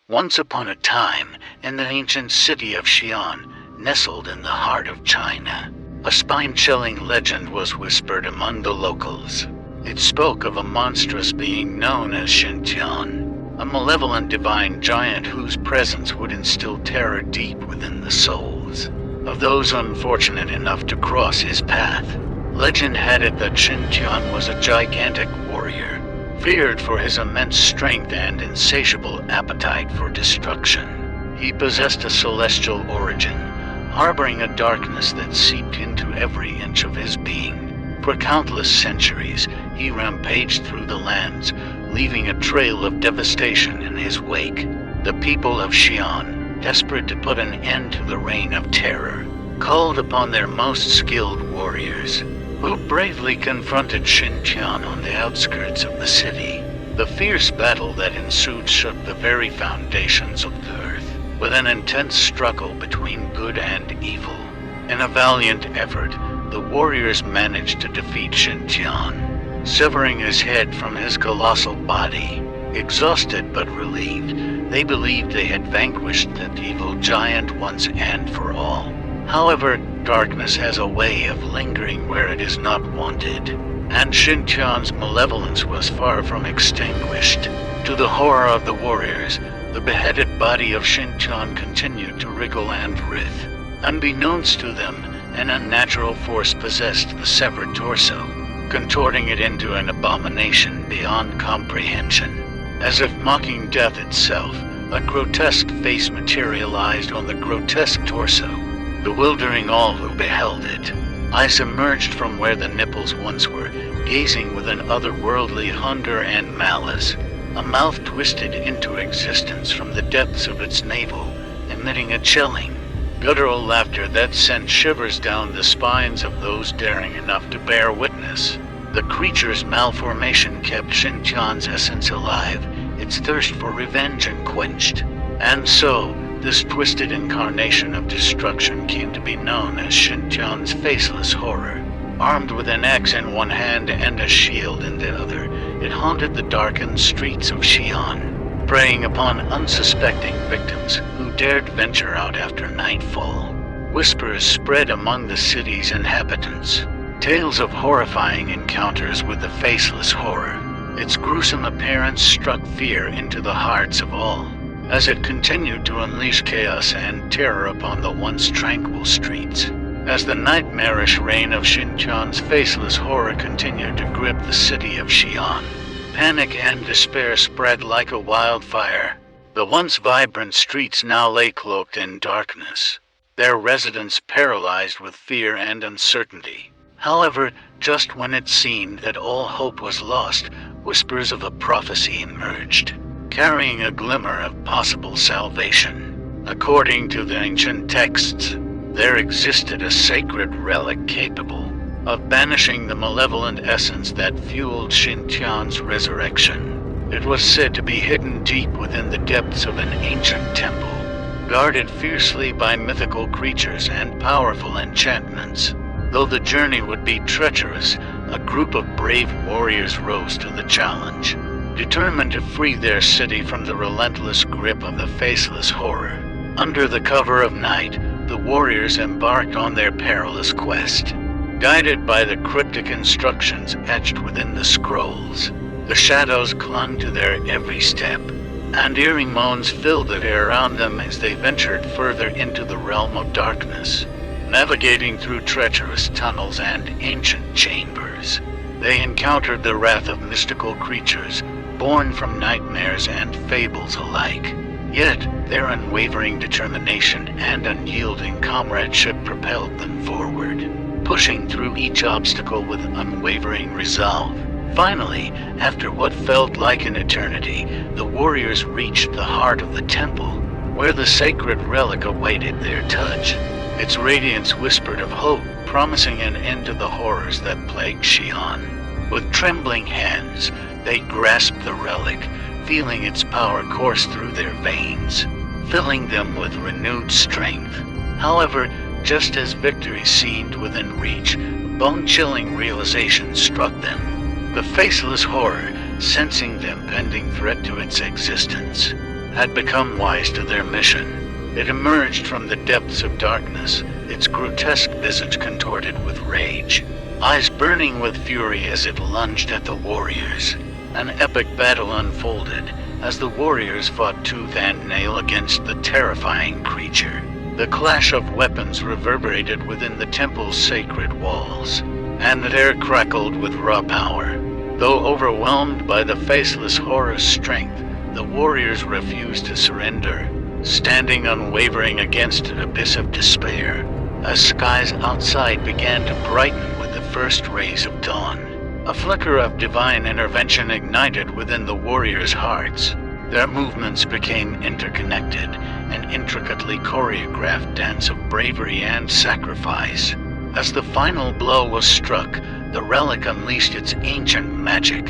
Once upon a time, in the ancient city of Xi'an, nestled in the heart of China, a spine-chilling legend was whispered among the locals. It spoke of a monstrous being known as Xintian, a malevolent divine giant whose presence would instill terror deep within the souls of those unfortunate enough to cross his path. Legend had it that Xintian was a gigantic warrior, feared for his immense strength and insatiable appetite for destruction. He possessed a celestial origin, harboring a darkness that seeped into every inch of his being. For countless centuries, he rampaged through the lands, leaving a trail of devastation in his wake. The people of Xi'an, desperate to put an end to the reign of terror, called upon their most skilled warriors, who bravely confronted Xintian on the outskirts of the city. The fierce battle that ensued shook the very foundations of the earth, with an intense struggle between good and evil. In a valiant effort, the warriors managed to defeat Xintian, severing his head from his colossal body. Exhausted but relieved, they believed they had vanquished that evil giant once and for all. However, darkness has a way of lingering where it is not wanted, and Xintian's malevolence was far from extinguished. To the horror of the warriors, the beheaded body of Xintian continued to wriggle and writhe. Unbeknownst to them, an unnatural force possessed the severed torso, contorting it into an abomination beyond comprehension. As if mocking death itself, a grotesque face materialized on the grotesque torso, bewildering all who beheld it. Eyes emerged from where the nipples once were, gazing with an otherworldly hunger and malice. A mouth twisted into existence from the depths of its navel, emitting a chilling, guttural laughter that sent shivers down the spines of those daring enough to bear witness. The creature's malformation kept Xintian's essence alive, its thirst for revenge unquenched. And so, this twisted incarnation of destruction came to be known as Xintian's faceless horror. Armed with an axe in one hand and a shield in the other, it haunted the darkened streets of Xi'an, preying upon unsuspecting victims who dared venture out after nightfall. Whispers spread among the city's inhabitants, tales of horrifying encounters with the faceless horror. Its gruesome appearance struck fear into the hearts of all, as it continued to unleash chaos and terror upon the once tranquil streets. As the nightmarish reign of Xintian's faceless horror continued to grip the city of Xi'an, panic and despair spread like a wildfire. The once vibrant streets now lay cloaked in darkness, their residents paralyzed with fear and uncertainty. However, just when it seemed that all hope was lost, whispers of a prophecy emerged, carrying a glimmer of possible salvation. According to the ancient texts, there existed a sacred relic capable of banishing the malevolent essence that fueled Xintian's resurrection. It was said to be hidden deep within the depths of an ancient temple, guarded fiercely by mythical creatures and powerful enchantments. Though the journey would be treacherous, a group of brave warriors rose to the challenge, determined to free their city from the relentless grip of the faceless horror. Under the cover of night, the warriors embarked on their perilous quest. Guided by the cryptic instructions etched within the scrolls, the shadows clung to their every step, and eerie moans filled the air around them as they ventured further into the realm of darkness. Navigating through treacherous tunnels and ancient chambers, they encountered the wrath of mystical creatures, born from nightmares and fables alike. Yet, their unwavering determination and unyielding comradeship propelled them forward, pushing through each obstacle with unwavering resolve. Finally, after what felt like an eternity, the warriors reached the heart of the temple, where the sacred relic awaited their touch. Its radiance whispered of hope, promising an end to the horrors that plagued Xi'an. With trembling hands, they grasped the relic, feeling its power course through their veins, filling them with renewed strength. However, just as victory seemed within reach, a bone-chilling realization struck them. The faceless horror, sensing the impending threat to its existence, had become wise to their mission. It emerged from the depths of darkness, its grotesque visage contorted with rage, eyes burning with fury as it lunged at the warriors. An epic battle unfolded as the warriors fought tooth and nail against the terrifying creature. The clash of weapons reverberated within the temple's sacred walls, and the air crackled with raw power. Though overwhelmed by the faceless horror's strength, the warriors refused to surrender, standing unwavering against an abyss of despair, as skies outside began to brighten with the first rays of dawn. A flicker of divine intervention ignited within the warriors' hearts. Their movements became interconnected, an intricately choreographed dance of bravery and sacrifice. As the final blow was struck, the relic unleashed its ancient magic,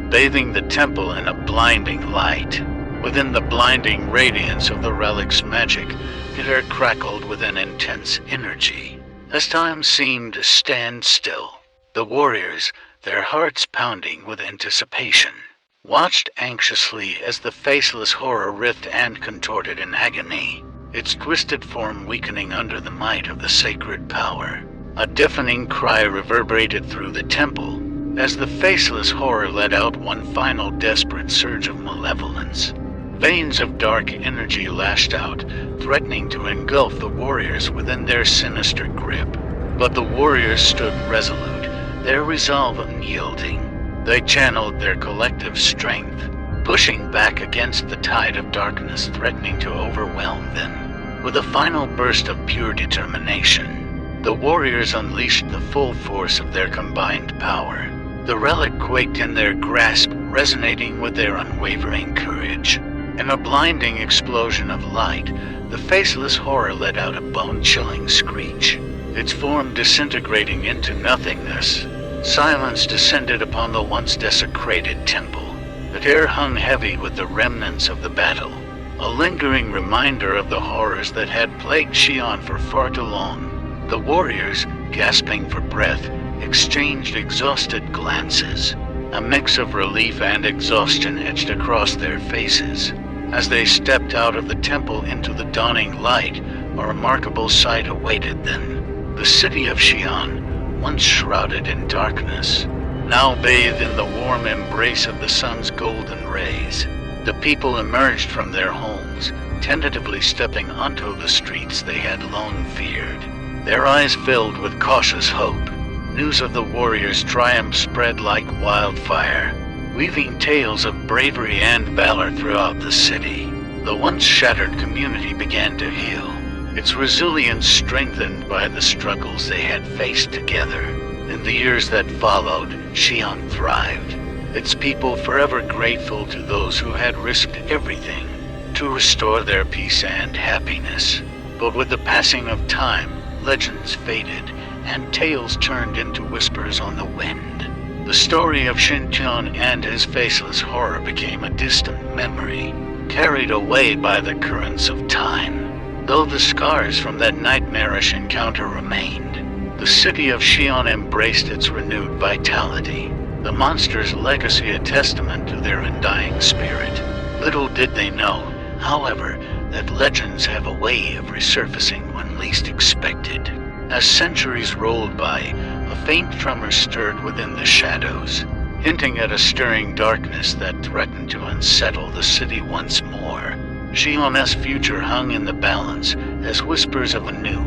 bathing the temple in a blinding light. Within the blinding radiance of the relic's magic, the air crackled with an intense energy. As time seemed to stand still, the warriors, their hearts pounding with anticipation, watched anxiously as the faceless horror writhed and contorted in agony, its twisted form weakening under the might of the sacred power. A deafening cry reverberated through the temple as the faceless horror let out one final desperate surge of malevolence. Veins of dark energy lashed out, threatening to engulf the warriors within their sinister grip. But the warriors stood resolute, their resolve unyielding. They channeled their collective strength, pushing back against the tide of darkness threatening to overwhelm them. With a final burst of pure determination, the warriors unleashed the full force of their combined power. The relic quaked in their grasp, resonating with their unwavering courage. In a blinding explosion of light, the faceless horror let out a bone-chilling screech, its form disintegrating into nothingness. Silence descended upon the once desecrated temple. The air hung heavy with the remnants of the battle, a lingering reminder of the horrors that had plagued Xi'an for far too long. The warriors, gasping for breath, exchanged exhausted glances. A mix of relief and exhaustion etched across their faces. As they stepped out of the temple into the dawning light, a remarkable sight awaited them. The city of Xi'an, once shrouded in darkness, now bathed in the warm embrace of the sun's golden rays. The people emerged from their homes, tentatively stepping onto the streets they had long feared. Their eyes filled with cautious hope. News of the warriors' triumph spread like wildfire, weaving tales of bravery and valor throughout the city. The once shattered community began to heal, its resilience strengthened by the struggles they had faced together. In the years that followed, Xi'an thrived, its people forever grateful to those who had risked everything to restore their peace and happiness. But with the passing of time, legends faded, and tales turned into whispers on the wind. The story of Xintian and his faceless horror became a distant memory, carried away by the currents of time. Though the scars from that nightmarish encounter remained, the city of Xi'an embraced its renewed vitality, the monster's legacy a testament to their undying spirit. Little did they know, however, that legends have a way of resurfacing when least expected. As centuries rolled by, a faint tremor stirred within the shadows, hinting at a stirring darkness that threatened to unsettle the city once more. Xi'an's future hung in the balance as whispers of a new,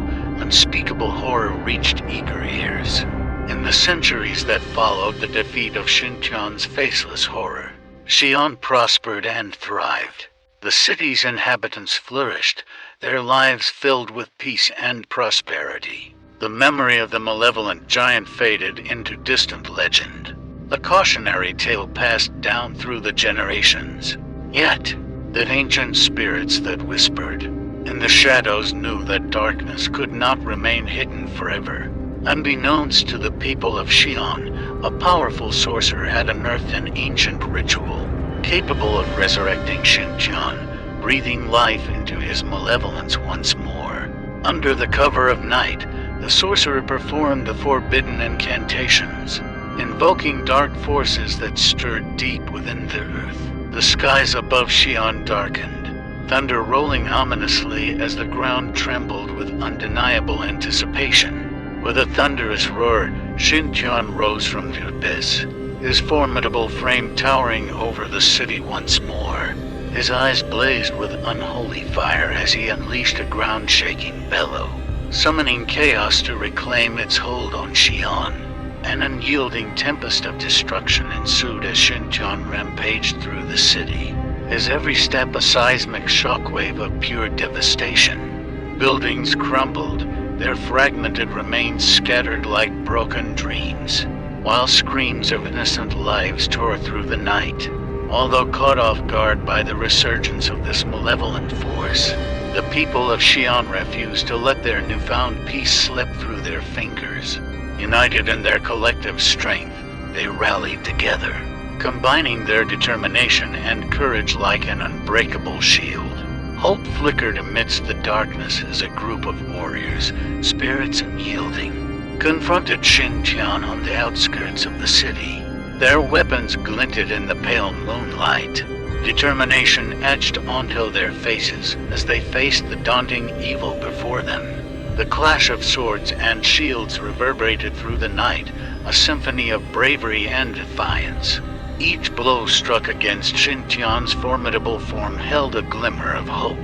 unspeakable horror reached eager ears. In the centuries that followed the defeat of Xintian's faceless horror, Xi'an prospered and thrived. The city's inhabitants flourished, their lives filled with peace and prosperity. The memory of the malevolent giant faded into distant legend, a cautionary tale passed down through the generations. Yet, the ancient spirits that whispered in the shadows knew that darkness could not remain hidden forever. Unbeknownst to the people of Xi'an, a powerful sorcerer had unearthed an ancient ritual, capable of resurrecting Xintian, breathing life into his malevolence once more. Under the cover of night, the sorcerer performed the forbidden incantations, invoking dark forces that stirred deep within the earth. The skies above Xi'an darkened, thunder rolling ominously as the ground trembled with undeniable anticipation. With a thunderous roar, Xintian rose from the abyss, his formidable frame towering over the city once more. His eyes blazed with unholy fire as he unleashed a ground-shaking bellow, summoning chaos to reclaim its hold on Xi'an. An unyielding tempest of destruction ensued as Xintian rampaged through the city, his every step a seismic shockwave of pure devastation. Buildings crumbled, their fragmented remains scattered like broken dreams, while screams of innocent lives tore through the night. Although caught off guard by the resurgence of this malevolent force, the people of Xi'an refused to let their newfound peace slip through their fingers. United in their collective strength, they rallied together, combining their determination and courage like an unbreakable shield. Hope flickered amidst the darkness as a group of warriors, spirits unyielding, confronted Xintian on the outskirts of the city. Their weapons glinted in the pale moonlight, determination etched onto their faces as they faced the daunting evil before them. The clash of swords and shields reverberated through the night, a symphony of bravery and defiance. Each blow struck against Xintian's formidable form held a glimmer of hope,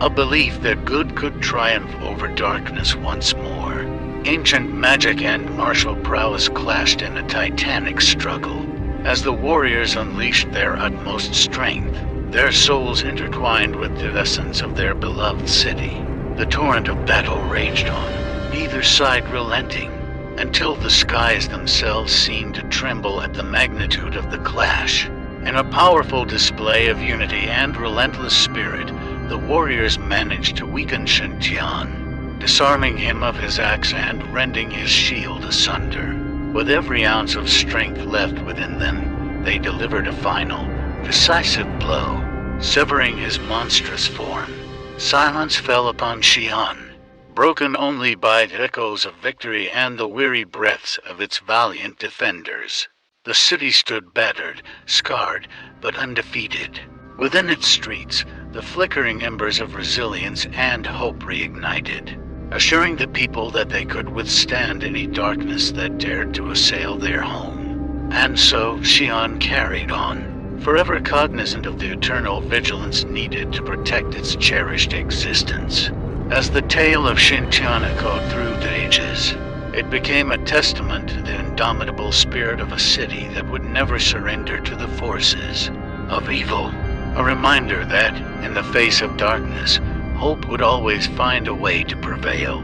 a belief that good could triumph over darkness once more. Ancient magic and martial prowess clashed in a titanic struggle. As the warriors unleashed their utmost strength, their souls intertwined with the essence of their beloved city. The torrent of battle raged on, neither side relenting, until the skies themselves seemed to tremble at the magnitude of the clash. In a powerful display of unity and relentless spirit, the warriors managed to weaken Xintian, disarming him of his axe and rending his shield asunder. With every ounce of strength left within them, they delivered a final, decisive blow, severing his monstrous form. Silence fell upon Xi'an, broken only by the echoes of victory and the weary breaths of its valiant defenders. The city stood battered, scarred, but undefeated. Within its streets, the flickering embers of resilience and hope reignited, assuring the people that they could withstand any darkness that dared to assail their home. And so Xi'an carried on, forever cognizant of the eternal vigilance needed to protect its cherished existence. As the tale of Xintian echoed through the ages, it became a testament to the indomitable spirit of a city that would never surrender to the forces of evil, a reminder that, in the face of darkness, hope would always find a way to prevail.